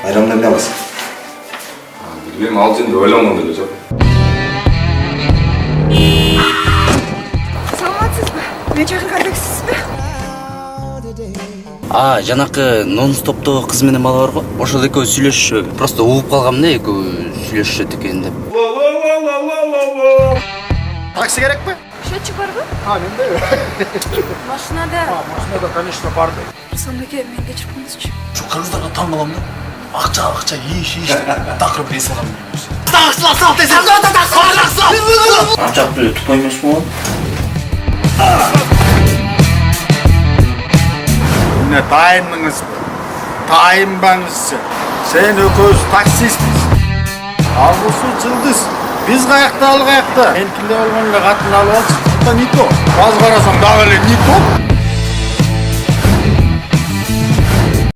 Айранда эмне аласың? Билбейм, ал жөнүндө ойлонгон деле жок. Саламатсызбы? Мен чакыргандык сизби? Жанакы нон-стоптогу кыз менен бала бар го. Ошол экөө сүйлөшүшү. Просто угуп калгам да, экөө сүйлөшүшөт экен деп. Такси керекпи? Счетчик барбы? Менде. Машинада. Машинада, конечно, бар. Сандыке мен кечирип коюңузчу. Şu kırmızıdan taң kalam da. Akça, iş. Takırıp bey salam. Анчак деле тупой эмесмин. Ne tayinminiz mi? Tayinbanızsın. Sen ököz taksistmiz. Algısı Cıldız. Biz kayakta al kayakta. Enkinde olmanla katını alıp alsın. Hatta Nito. Baz karasam daha öyle Nito.